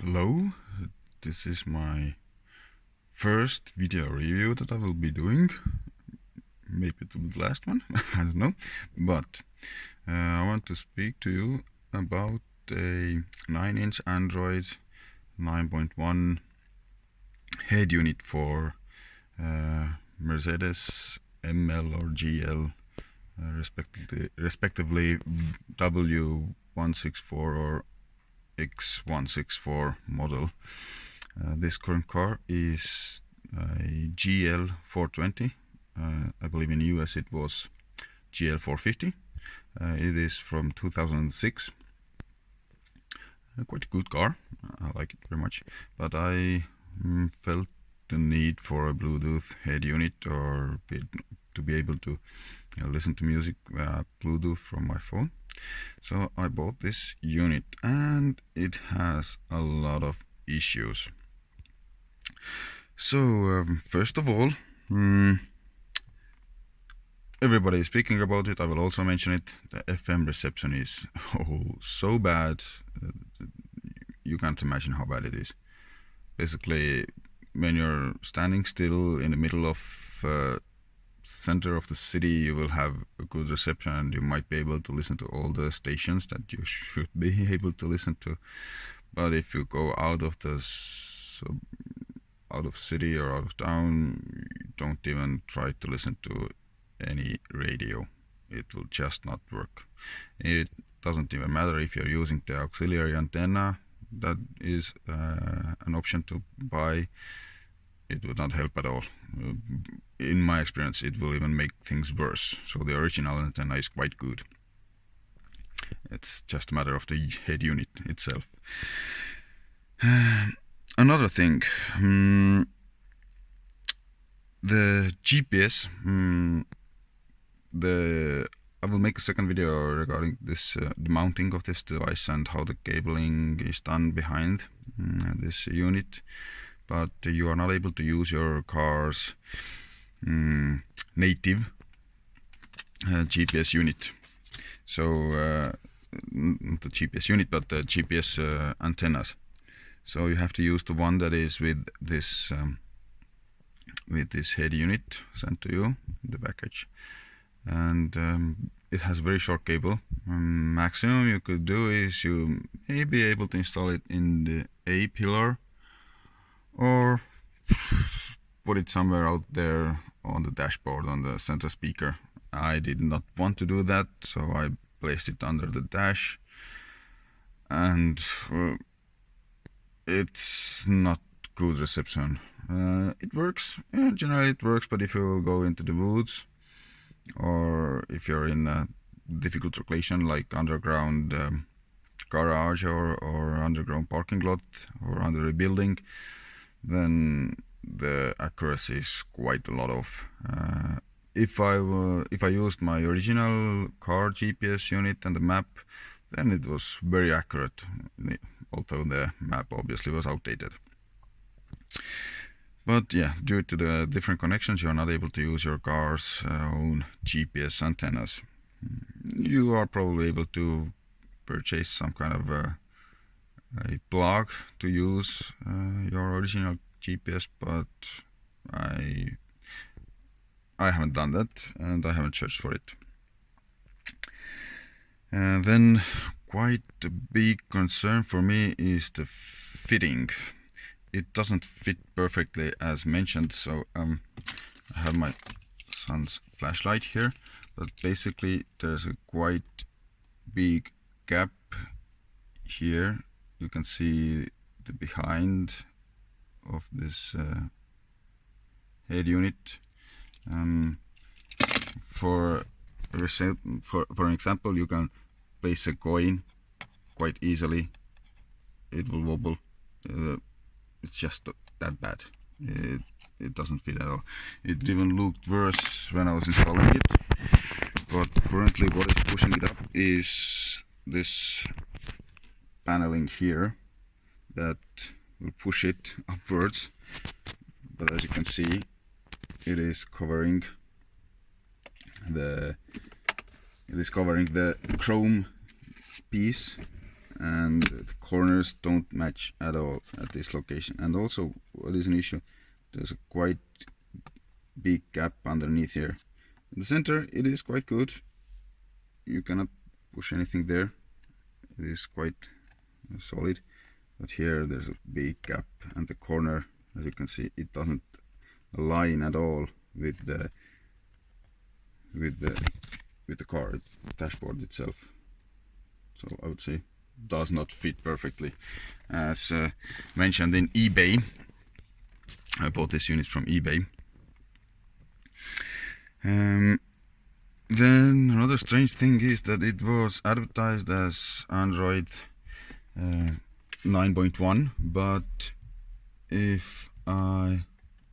Hello, this is my first video review that I will be doing. Maybe it will be the last one, I don't know. But I want to speak to you about a 9-inch Android 9.1 head unit for Mercedes ML or GL, respectively W164 or X164 model. This current car is a GL420. I believe in the US it was GL450. It is from 2006. Quite a good car. I like it very much. But I felt the need for a Bluetooth head unit or to be able to listen to music Bluetooth from my phone. So I bought this unit and it has a lot of issues. So first of all, everybody is speaking about it. I will also mention it. The FM reception is so bad. You can't imagine how bad it is. Basically, when you're standing still in the middle of center of the city, you will have a good reception and you might be able to listen to all the stations that you should be able to listen to. But if you go out of city or out of town, don't even try to listen to any radio. It will just not work. It doesn't even matter if you're using the auxiliary antenna. That is an option to buy. It would not help at all. In my experience, it will even make things worse. So the original antenna is quite good. It's just a matter of the head unit itself. Another thing, the GPS. I will make a second video regarding this, the mounting of this device and how the cabling is done behind this unit. But you are not able to use your car's native GPS unit. So not the GPS unit, but the GPS antennas. So you have to use the one that is with this head unit sent to you in the package, and it has a very short cable. Maximum you could do is you may be able to install it in the A pillar or put it somewhere out there on the dashboard on the center speaker. I did not want to do that, so I placed it under the dash, and it's not good reception. It works, generally it works, but if you will go into the woods or if you're in a difficult location like underground garage or underground parking lot or under a building, then the accuracy is quite a lot off. If I used my original car GPS unit and the map, then it was very accurate, although the map obviously was outdated. But yeah, due to the different connections, you are not able to use your car's own GPS antennas. You are probably able to purchase some kind of a plug to use your original GPS, but I haven't done that and I haven't searched for it. And then quite a big concern for me is the fitting. It doesn't fit perfectly as mentioned, so I have my son's flashlight here, but basically there's a quite big gap here. You can see the behind of this head unit. For an example, you can place a coin quite easily. It will wobble. It's just that bad. It doesn't fit at all. It even looked worse when I was installing it. But currently what is pushing it up is this paneling here that will push it upwards. But as you can see, it is covering the chrome piece, and the corners don't match at all at this location. And also, what is an issue, there's a quite big gap underneath here. In the center it is quite good, you cannot push anything there, it is quite solid, but here there's a big gap, and the corner, as you can see, it doesn't align at all with the car dashboard itself. So I would say does not fit perfectly. As mentioned in eBay, I bought this unit from eBay. Then another strange thing is that it was advertised as Android 9.1, but if I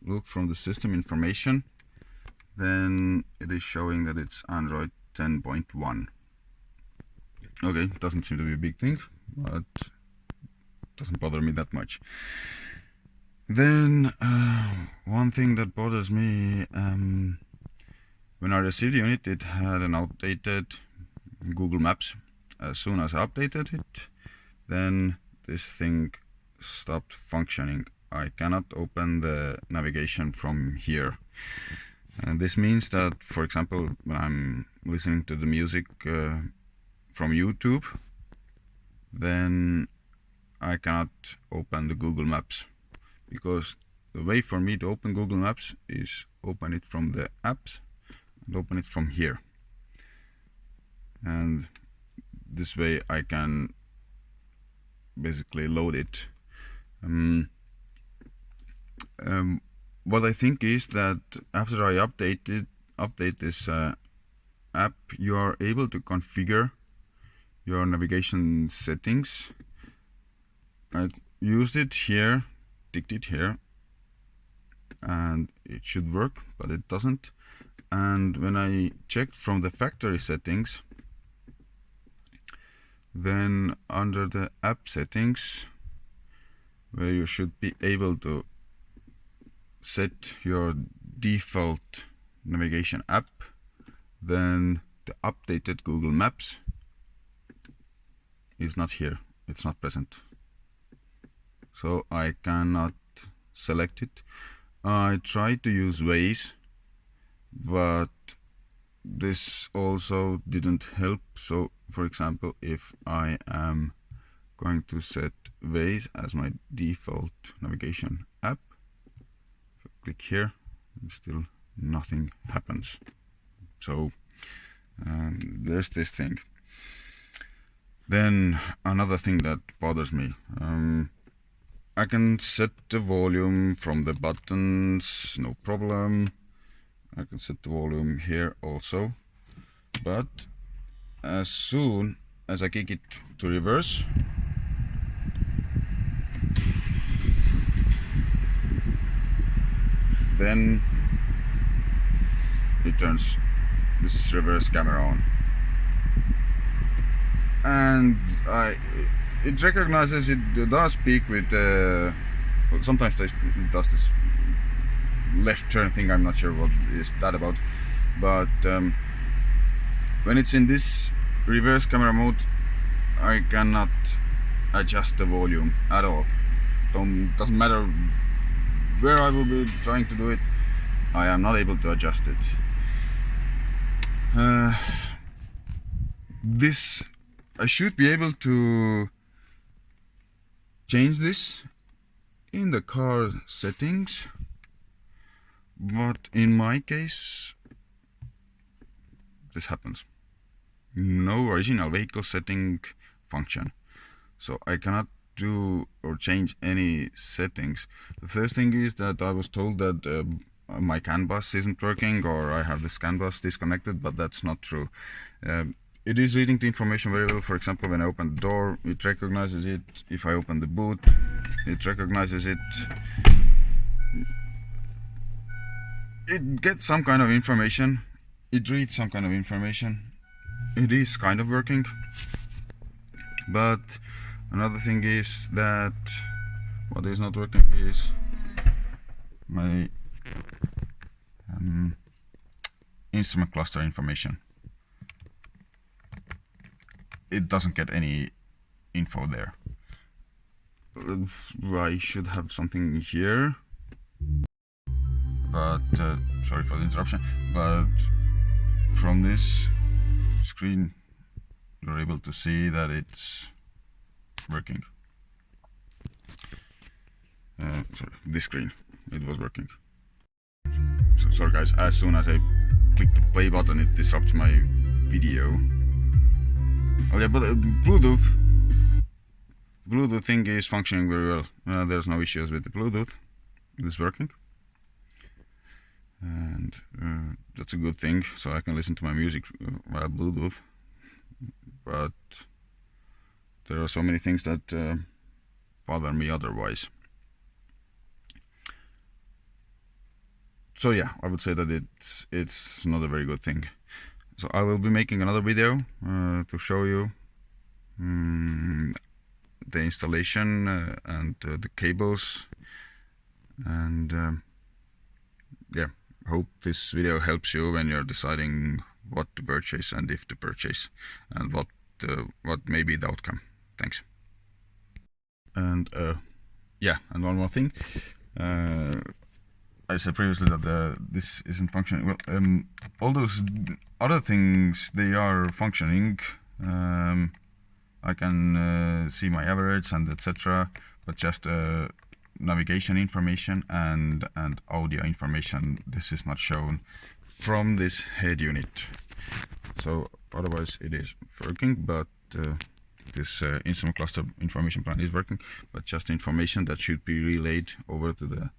look from the system information, then it is showing that it's Android 10.1. Okay, doesn't seem to be a big thing, but doesn't bother me that much. Then one thing that bothers me, when I received the unit, it had an outdated Google Maps. As soon as I updated it, then this thing stopped functioning. I cannot open the navigation from here. And this means that, for example, when I'm listening to the music from YouTube, then I cannot open the Google Maps, because the way for me to open Google Maps is open it from the apps and open it from here, and this way I can basically load it. What I think is that after I update this app, you are able to configure your navigation settings. I used it here, ticked it here, and it should work, but it doesn't. And when I checked from the factory settings, then under the app settings, where you should be able to set your default navigation app, then the updated Google Maps is not here, it's not present, so I cannot select it. I tried to use Waze, but this also didn't help. So for example, if I am going to set Waze as my default navigation app, if I click here, still nothing happens. So there's this thing. Then another thing that bothers me, I can set the volume from the buttons, no problem. I can set the volume here also, but as soon as I kick it to reverse, then it turns this reverse camera on, and it recognizes, it does speak with well, sometimes it does this left turn thing. I'm not sure what is that about, but when it's in this reverse camera mode, I cannot adjust the volume at all. Doesn't matter where I will be trying to do it, I am not able to adjust it. This, I should be able to change this in the car settings, but in my case this happens. No original vehicle setting function, so I cannot do or change any settings. The first thing is that I was told that my CAN bus isn't working, or I have this CAN bus disconnected, but that's not true. It is reading the information very well. For example, when I open the door, it recognizes it. If I open the boot, it recognizes it. It gets some kind of information. It reads some kind of information. It is kind of working. But another thing is that what is not working is my instrument cluster information. It doesn't get any info there. I should have something here, but sorry for the interruption, but from this screen you're able to see that it's working. Sorry, this screen, it was working. So sorry guys, as soon as I click the play button it disrupts my video. Okay, but Bluetooth thing is functioning very well. There's no issues with the Bluetooth. It is working, and that's a good thing. So I can listen to my music via Bluetooth. But there are so many things that bother me otherwise. So yeah, I would say that it's not a very good thing. So I will be making another video to show you the installation and the cables, and yeah, hope this video helps you when you're deciding what to purchase and if to purchase, and what may be the outcome. Thanks. And yeah, and one more thing. I said previously that this isn't functioning well. All those other things, they are functioning. I can see my average and etc., but just navigation information and audio information, this is not shown from this head unit. So otherwise it is working, but this instrument cluster information plan is working, but just information that should be relayed over to the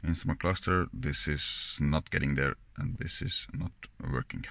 instrument cluster, this is not getting there, and this is not working.